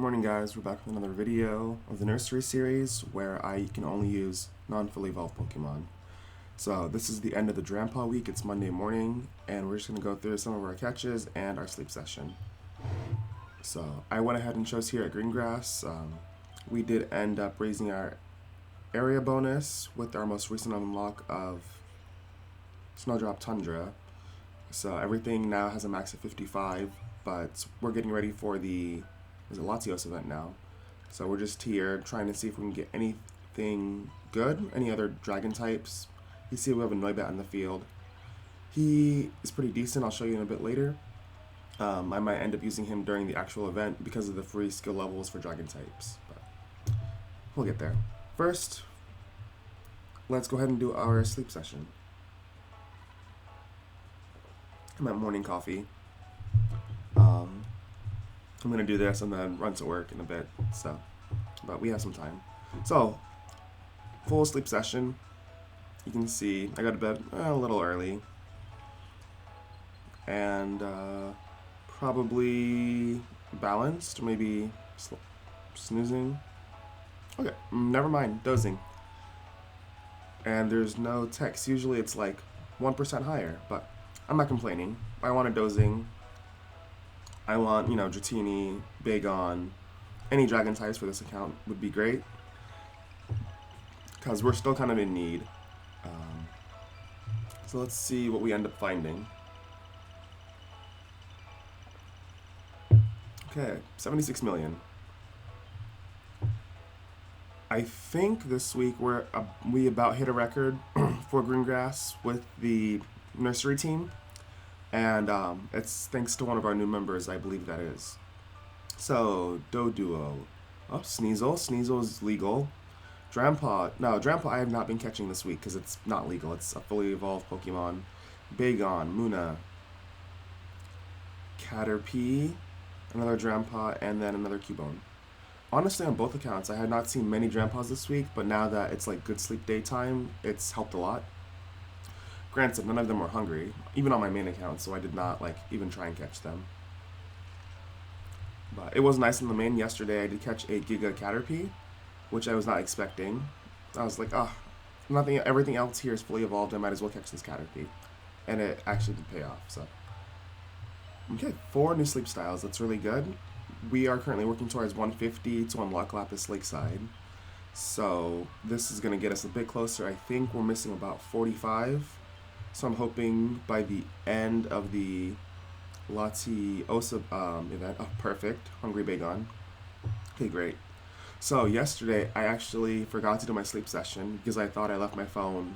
Morning guys, we're back with another video of the Nursery series where I can only use non-fully evolved Pokemon. So this is the end of the Drampa week, it's Monday morning, and we're just going to go through some of our catches and our sleep session. So I went ahead and chose here at Greengrass. We did end up raising our area bonus with our most recent unlock of Snowdrop Tundra. So everything now has a max of 55, but we're getting ready for the Latios event now. So we're just here trying to see if we can get anything good, any other dragon types. You see we have a Noibat in the field. He is pretty decent, I'll show you in a bit later. I might end up using him during the actual event because of the free skill levels for dragon types, but we'll get there. First, let's go ahead and do our sleep session. I'm at morning coffee. I'm gonna do this and then run to work in a bit, but we have some time. So, full sleep session. You can see I got to bed a little early, and probably balanced, maybe snoozing. Okay, never mind, dozing. And there's no text. Usually it's like 1% higher, but I'm not complaining. I want a dozing. I want, Dratini, Bagon, any dragon types for this account would be great, because we're still kind of in need. So let's see what we end up finding. Okay, 76 million. I think this week we about hit a record for Greengrass with the Nursery team. And it's thanks to one of our new members, I believe that is. So, Doduo. Oh, Sneasel. Sneasel is legal. Drampa. No, Drampa I have not been catching this week because it's not legal. It's a fully evolved Pokemon. Bagon, Muna, Caterpie, another Drampa, and then another Cubone. Honestly, on both accounts, I had not seen many Drampas this week, but now that it's like good sleep daytime, it's helped a lot. Granted, none of them were hungry, even on my main account, so I did not even try and catch them. But it was nice in the main. Yesterday I did catch a Giga Caterpie, which I was not expecting. I was like, everything else here is fully evolved, I might as well catch this Caterpie. And it actually did pay off, so. Okay, 4 new sleep styles, that's really good. We are currently working towards 150 to unlock Lapis Lakeside. So this is going to get us a bit closer. I think we're missing about 45. So I'm hoping by the end of the Latios event, perfect, Hungry Bagon. Okay, great. So yesterday I actually forgot to do my sleep session because I thought I left my phone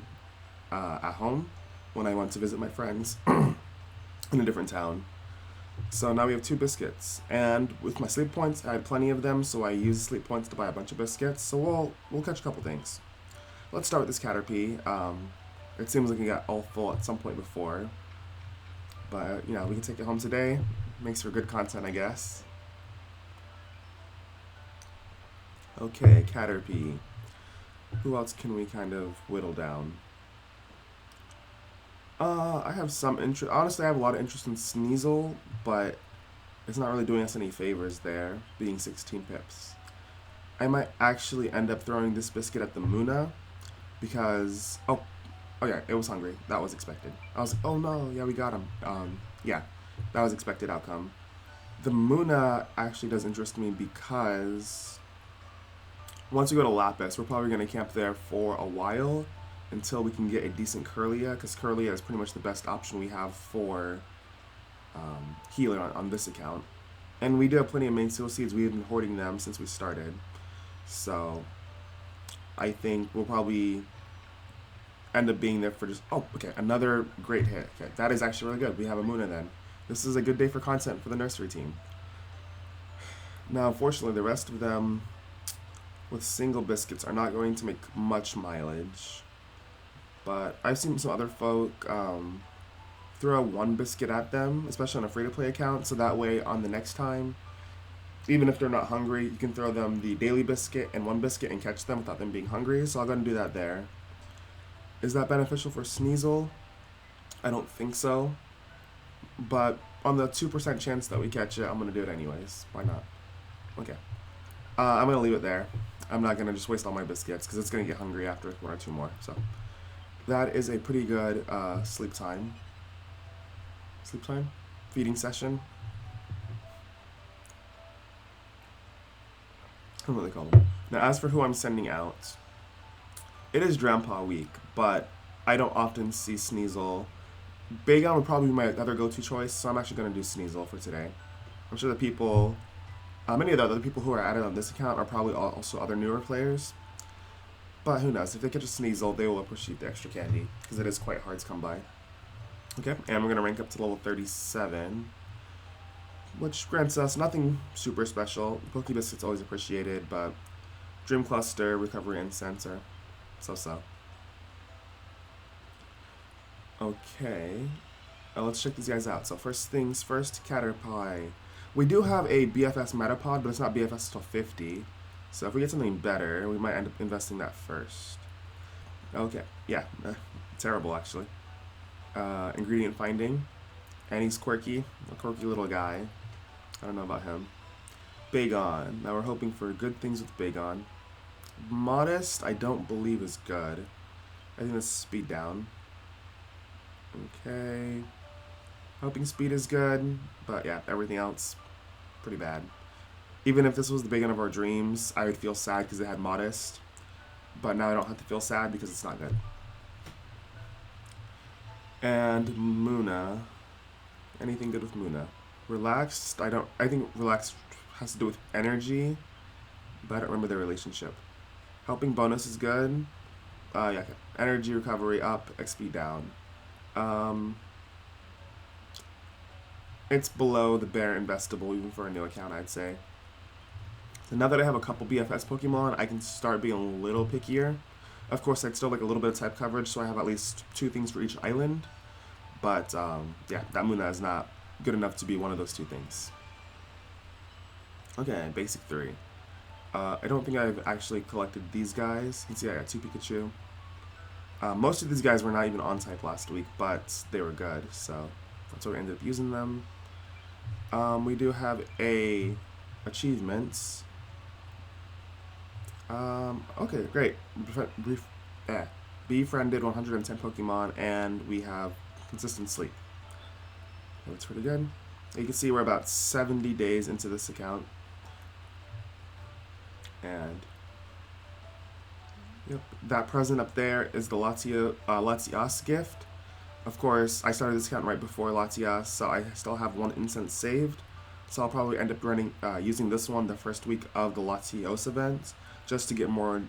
at home when I went to visit my friends in a different town. So now we have 2 biscuits, and with my sleep points, I had plenty of them, so I used sleep points to buy a bunch of biscuits. So we'll catch a couple things. Let's start with this Caterpie. It seems like it got all full at some point before, but we can take it home today. Makes for good content, I guess. Okay, Caterpie. Who else can we kind of whittle down? I have some interest. Honestly, I have a lot of interest in Sneasel, but it's not really doing us any favors there, being 16 pips. I might actually end up throwing this biscuit at the Muna, because oh yeah, it was hungry. That was expected. I was like, oh no, yeah, we got him. Yeah, that was expected outcome. The Muna actually does interest me because once we go to Lapis, we're probably going to camp there for a while until we can get a decent Curlia, because Curlia is pretty much the best option we have for healer on this account. And we do have plenty of main seal seeds. We've been hoarding them since we started. So I think we'll probably end up being there for just, another great hit. Okay, that is actually really good. We have a Muna then. This is a good day for content for the Nursery team. Now, unfortunately, the rest of them with single biscuits are not going to make much mileage. But I've seen some other folk throw 1 biscuit at them, especially on a free-to-play account, so that way on the next time, even if they're not hungry, you can throw them the daily biscuit and 1 biscuit and catch them without them being hungry, so I'll go ahead and do that there. Is that beneficial for Sneasel? I don't think so, but on the 2% chance that we catch it, I'm going to do it anyways. Why not? Okay. I'm going to leave it there. I'm not going to just waste all my biscuits because it's going to get hungry after one or two more. So that is a pretty good sleep time. Sleep time? Feeding session? I don't know what they call them. Now, as for who I'm sending out, it is Drampa week, but I don't often see Sneasel. Bagon would probably be my other go-to choice, so I'm actually going to do Sneasel for today. I'm sure the people, many of the other people who are added on this account are probably also other newer players. But who knows? If they catch a Sneasel, they will appreciate the extra candy, because it is quite hard to come by. Okay, and we're going to rank up to level 37, which grants us nothing super special. Poke Biscuit's always appreciated, but Dream Cluster, Recovery Incense are so-so. Okay, let's check these guys out. So first things first, Caterpie. We do have a BFS Metapod, but it's not BFS till 50. So if we get something better, we might end up investing that first. Okay, yeah, terrible actually. Ingredient finding, and he's quirky, a quirky little guy. I don't know about him. Bagon. Now we're hoping for good things with Bagon. Modest, I don't believe is good. I think that's speed down. Okay. Hoping speed is good, but yeah, everything else, pretty bad. Even if this was the Bagon of our dreams, I would feel sad because it had modest. But now I don't have to feel sad because it's not good. And Muna. Anything good with Muna? Relaxed, I think relaxed has to do with energy, but I don't remember their relationship. Helping bonus is good. Yeah, okay. Energy recovery up, XP down. It's below the bare investable even for a new account, I'd say. So now that I have a couple BFS Pokemon, I can start being a little pickier. Of course, I'd still like a little bit of type coverage, so I have at least 2 things for each island. But yeah, that Muna is not good enough to be one of those 2 things. Okay, basic 3. I don't think I've actually collected these guys. You can see I got 2 Pikachu. Most of these guys were not even on type last week, but they were good, so that's why we ended up using them. We do have achievements. Okay, great. Befriended 110 Pokemon, and we have consistent sleep. That's pretty good. You can see we're about 70 days into this account. And yep, that present up there is the Latias gift. Of course, I started this account right before Latias, so I still have 1 incense saved. So I'll probably end up using this one the first week of the Latios event, just to get more,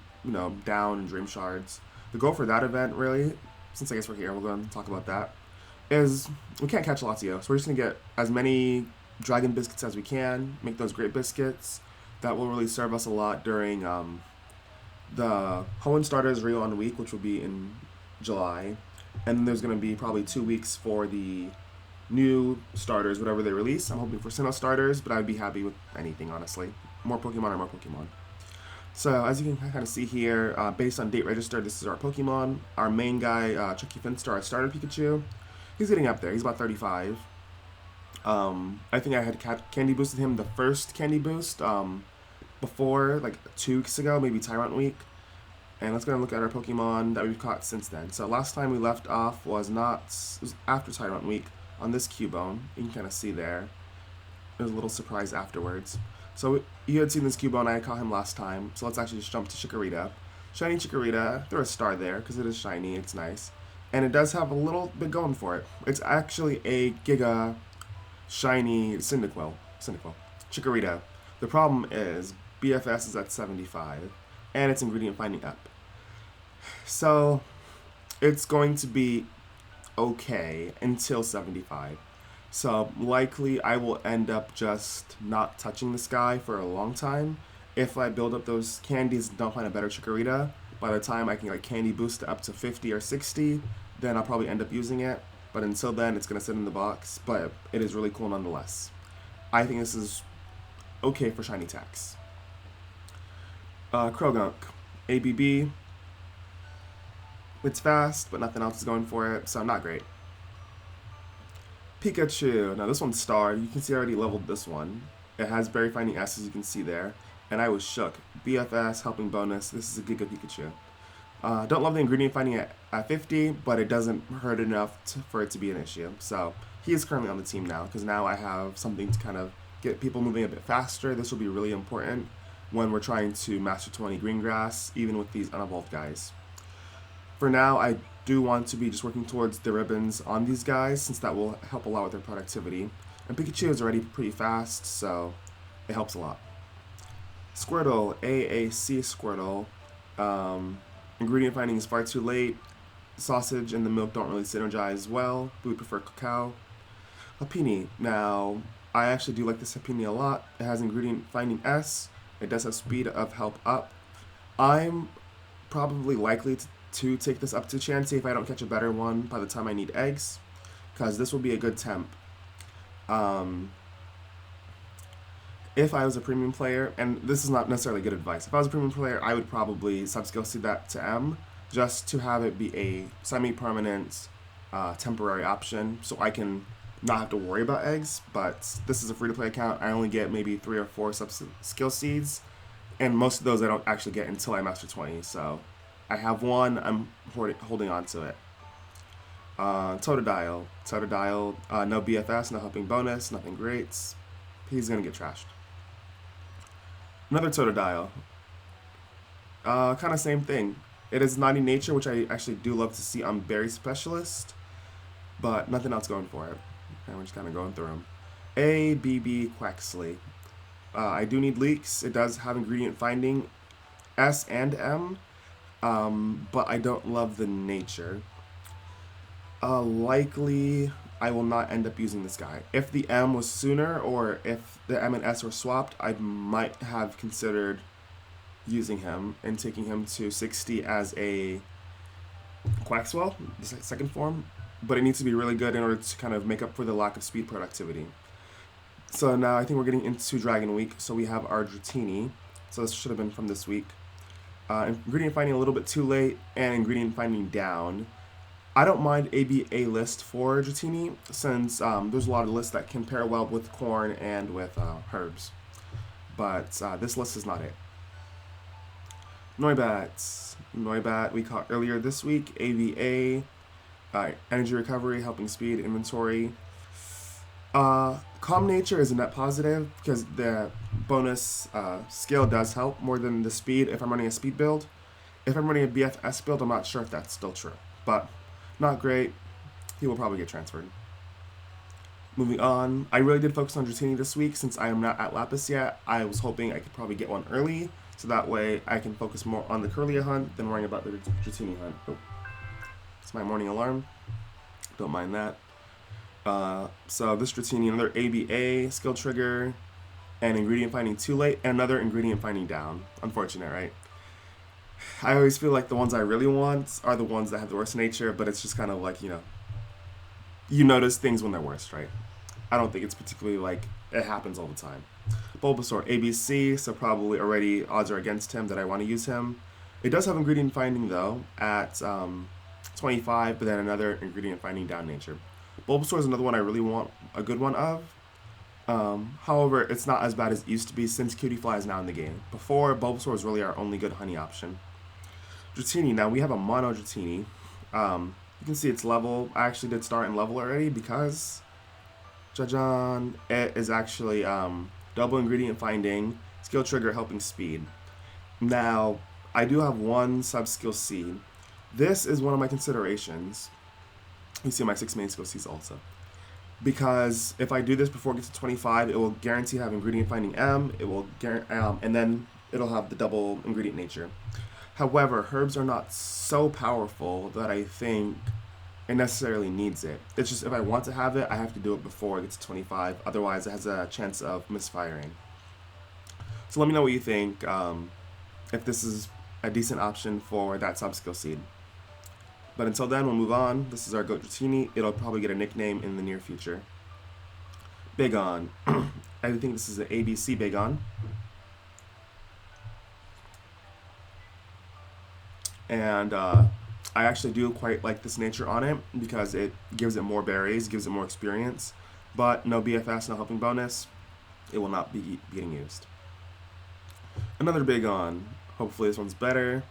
down and dream shards. The goal for that event, really, since I guess we're here, we're going to talk about that, is we can't catch Latios. We're just going to get as many dragon biscuits as we can, make those great biscuits. That will really serve us a lot during the Hoenn Starters Reon week, which will be in July. And then there's going to be probably 2 weeks for the new starters, whatever they release. I'm hoping for Sinnoh starters, but I'd be happy with anything, honestly. More Pokemon are more Pokemon. So, as you can kind of see here, based on date register, this is our Pokemon. Our main guy, Chucky Finster, our starter Pikachu. He's getting up there. He's about 35. I think I had candy boosted him the first candy boost before, like 2 weeks ago, maybe Tyrant Week. And let's go and look at our Pokemon that we've caught since then. So last time we left off it was after Tyrant Week on this Cubone. You can kind of see there. There's a little surprise afterwards. So you had seen this Cubone, I caught him last time. So let's actually just jump to Chikorita. Shiny Chikorita, throw a star there because it is shiny, it's nice. And it does have a little bit going for it. It's actually a Giga Shiny Cyndaquil. Chikorita. The problem is BFS is at 75 and it's ingredient finding up. So it's going to be okay until 75. So likely I will end up just not touching this guy for a long time. If I build up those candies and don't find a better Chikorita, by the time I can like candy boost it up to 50 or 60, then I'll probably end up using it. But until then, it's going to sit in the box, but it is really cool nonetheless. I think this is okay for shiny tax. Krogunk, ABB. It's fast, but nothing else is going for it, so not great. Pikachu. Now this one's star. You can see I already leveled this one. It has Berry Finding S, as you can see there. And I was shook. BFS, helping bonus. This is a Giga Pikachu. Don't love the ingredient finding at 50, but it doesn't hurt enough for it to be an issue. So he is currently on the team now, because now I have something to kind of get people moving a bit faster. This will be really important when we're trying to master 20 green grass, even with these unevolved guys. For now, I do want to be just working towards the ribbons on these guys, since that will help a lot with their productivity. And Pikachu is already pretty fast, so it helps a lot. Squirtle, AAC Squirtle. Ingredient finding is far too late. Sausage and the milk don't really synergize well. We would prefer cacao. Happiny. Now, I actually do like this Happiny a lot. It has ingredient finding S. It does have speed of help up. I'm probably likely to take this up to Chansey if I don't catch a better one by the time I need eggs, because this will be a good temp. If I was a premium player, and this is not necessarily good advice, if I was a premium player, I would probably sub-skill seed that to M, just to have it be a semi-permanent, temporary option, so I can not have to worry about eggs. But this is a free-to-play account. I only get maybe 3 or 4 sub-skill seeds, and most of those I don't actually get until I master 20, so I have one, I'm holding on to it. Totodile. No BFS, no helping bonus, nothing great. He's going to get trashed. Another Totodile. Kind of same thing. It is naughty nature, which I actually do love to see on Berry Specialist, but nothing else going for it. And we're just kind of going through them. ABB Quaxley. I do need leaks. It does have ingredient finding S and M, but I don't love the nature. Likely I will not end up using this guy. If the M was sooner, or if the M and S were swapped, I might have considered using him and taking him to 60 as a Quaxwell, the second form, but it needs to be really good in order to kind of make up for the lack of speed productivity. So now I think we're getting into Dragon Week, so we have our Dratini. So this should have been from this week. Ingredient finding a little bit too late, and ingredient finding down. I don't mind ABA list for Dratini, since there's a lot of lists that can pair well with corn and with herbs. But this list is not it. Noibat we caught earlier this week. AVA, energy recovery, helping speed, inventory. Calm nature is a net positive, because the bonus skill does help more than the speed if I'm running a speed build. If I'm running a BFS build, I'm not sure if that's still true, but not great. He will probably get transferred. Moving on, I really did focus on Dratini this week since I am not at Lapis yet. I was hoping I could probably get one early, so that way I can focus more on the Curlia hunt than worrying about the Dratini hunt. Oh, it's my morning alarm. Don't mind that. So this Dratini, another ABA skill trigger, and ingredient finding too late, and another ingredient finding down. Unfortunate, right? I always feel like the ones I really want are the ones that have the worst nature, but it's just kind of like, you notice things when they're worst, right? I don't think it's particularly like it happens all the time. Bulbasaur, ABC, so probably already odds are against him that I want to use him. It does have ingredient finding though at 25, but then another ingredient finding down nature. Bulbasaur is another one I really want a good one of. However, it's not as bad as it used to be since Cutiefly is now in the game. Before, Bulbasaur was really our only good honey option. Dratini, now we have a mono Dratini. You can see its level. I actually did start in level already because Jajan, it is actually double ingredient finding, skill trigger, helping speed. Now, I do have one sub-skill seed. This is one of my considerations. You see my 6 main skill seeds also. Because if I do this before it gets to 25, it will guarantee to have ingredient finding M, it will and then it'll have the double ingredient nature. However, herbs are not so powerful that I think it necessarily needs it. It's just if I want to have it, I have to do it before it gets to 25. Otherwise, it has a chance of misfiring. So let me know what you think, if this is a decent option for that sub-skill seed. But until then, we'll move on. This is our Goat Dratini. It'll probably get a nickname in the near future. Bagon. I think this is an ABC Bagon. And I actually do quite like this nature on it because it gives it more berries, gives it more experience, but no BFS, no helping bonus. it will not be getting used. Another big on. Hopefully this one's better.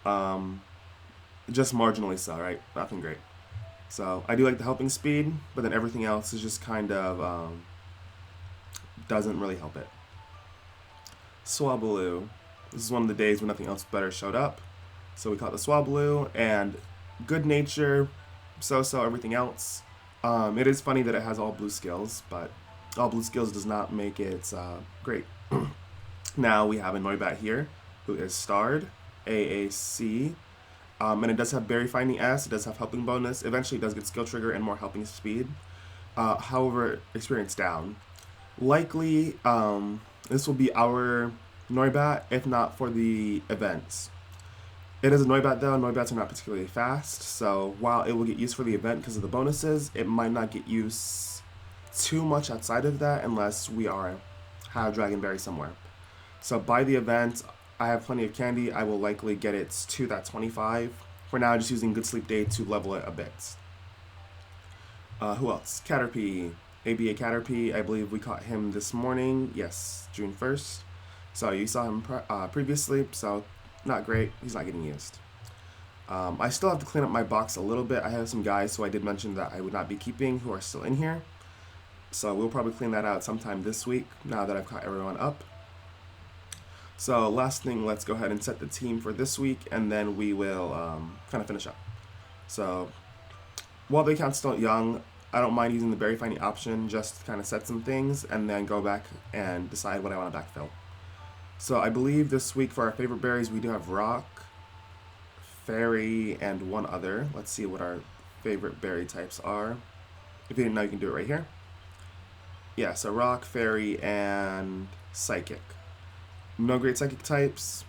Um, just marginally so, right? Nothing great. So I do like the helping speed, but then everything else is just kind of doesn't really help it. Swablu. This is one of the days when nothing else better showed up. So we caught the Swablu, and good nature, so everything else. It is funny that it has all blue skills, but all blue skills does not make it great. Now we have a Noibat here, who is starred, AAC, and it does have Berry Finding S, it does have Helping Bonus, eventually it does get Skill Trigger and more Helping Speed. However, Experience down. Likely, this will be our Noibat, if not for the events. It is a Noibat though. Noibats are not particularly fast, so while it will get used for the event because of the bonuses, it might not get used too much outside of that unless we have Dragonberry somewhere. So by the event, I have plenty of candy. I will likely get it to that 25. For now, just using Good Sleep Day to level it a bit. Who else? Caterpie. ABA Caterpie. I believe we caught him this morning. Yes, June 1st. So you saw him previously, so not great. He's not getting used. I still have to clean up my box a little bit. I have some guys who I did mention that I would not be keeping who are still in here. So we'll probably clean that out sometime this week now that I've caught everyone up. So last thing, let's go ahead and set the team for this week, and then we will kind of finish up. So while the account's still young, I don't mind using the berry finding option just to kind of set some things and then go back and decide what I want to backfill. So I believe this week for our favorite berries, we do have Rock, Fairy, and one other. Let's see what our favorite berry types are. If you didn't know, you can do it right here. Yeah, so Rock, Fairy, and Psychic. No great Psychic types.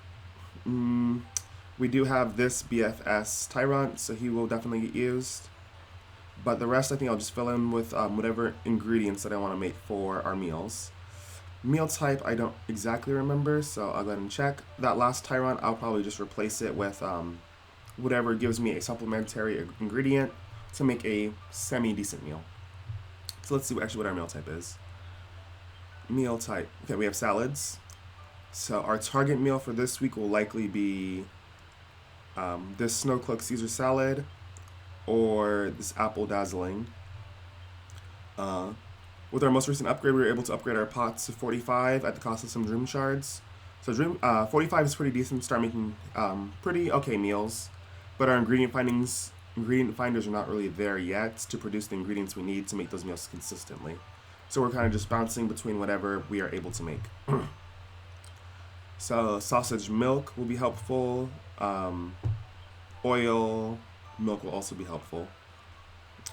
We do have this BFS Tyrant, so he will definitely get used. But the rest, I think I'll just fill in with whatever ingredients that I want to make for our meals. Meal type, I don't exactly remember, so I'll go ahead and check. That last Tyrant, I'll probably just replace it with whatever gives me a supplementary ingredient to make a semi-decent meal. So let's see what our meal type is. Meal type. Okay, we have salads. So our target meal for this week will likely be this Snow Cloak Caesar salad or this Apple Dazzling. With our most recent upgrade, we were able to upgrade our pots to 45 at the cost of some Dream Shards. So 45 is pretty decent. Start making pretty okay meals, but our ingredient finders are not really there yet to produce the ingredients we need to make those meals consistently. So we're kind of just bouncing between whatever we are able to make. So sausage milk will be helpful. Oil, milk will also be helpful.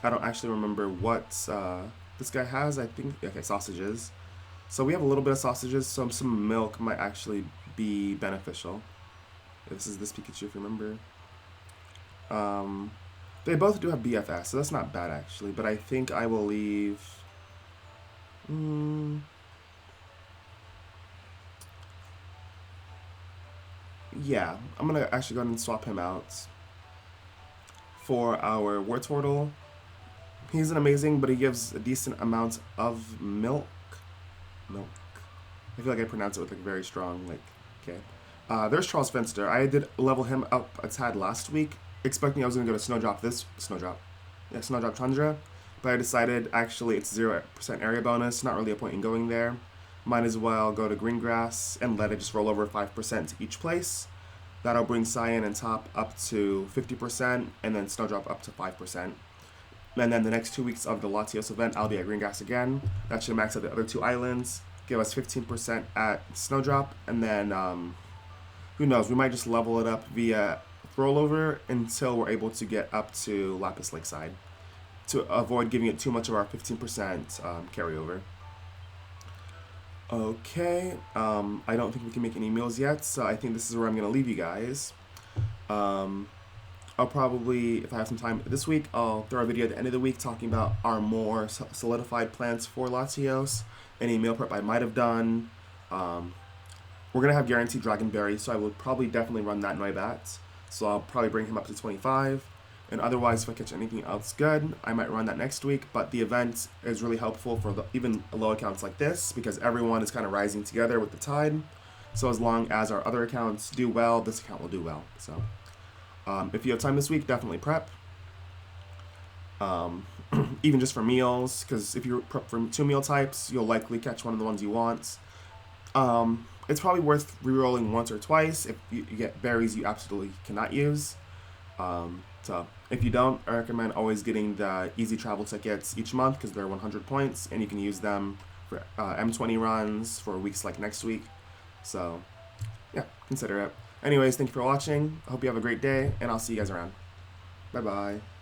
I don't actually remember what this guy has. I think, okay, sausages. So we have a little bit of sausages, so some milk might actually be beneficial. This is this Pikachu, if you remember. They both do have BFS, so that's not bad actually, but I think I will leave... Yeah, I'm going to actually go ahead and swap him out for our Wartortle. He's an amazing, but he gives a decent amount of milk. I feel like I pronounce it with like very strong, like, okay. There's Charles Fenster. I did level him up a tad last week, expecting I was going to go to Snowdrop Tundra, but I decided actually it's 0% area bonus, not really a point in going there. Might as well go to Greengrass and let it just roll over 5% to each place. That'll bring Cyan and Top up to 50%, and then Snowdrop up to 5%. And then the next 2 weeks of the Latios event, I'll be at Greengrass again. That should max out the other two islands, give us 15% at Snowdrop, and then who knows, we might just level it up via rollover until we're able to get up to Lapis Lakeside to avoid giving it too much of our 15% carryover. Okay, I don't think we can make any meals yet, so I think this is where I'm going to leave you guys. I'll probably, if I have some time this week, I'll throw a video at the end of the week talking about our more solidified plans for Latios, any meal prep I might have done. We're going to have guaranteed Dragonberry, so I will probably definitely run that Noibat. So I'll probably bring him up to 25. And otherwise, if I catch anything else good, I might run that next week. But the event is really helpful for even low accounts like this because everyone is kind of rising together with the tide. So as long as our other accounts do well, this account will do well. So if you have time this week, definitely prep. Even just for meals, because if you prep for 2 meal types, you'll likely catch one of the ones you want. It's probably worth rerolling once or twice if you get berries you absolutely cannot use. So if you don't, I recommend always getting the easy travel tickets each month because they're 100 points and you can use them for M20 runs for weeks like next week. So yeah, consider it. Anyways, thank you for watching. I hope you have a great day and I'll see you guys around. Bye bye.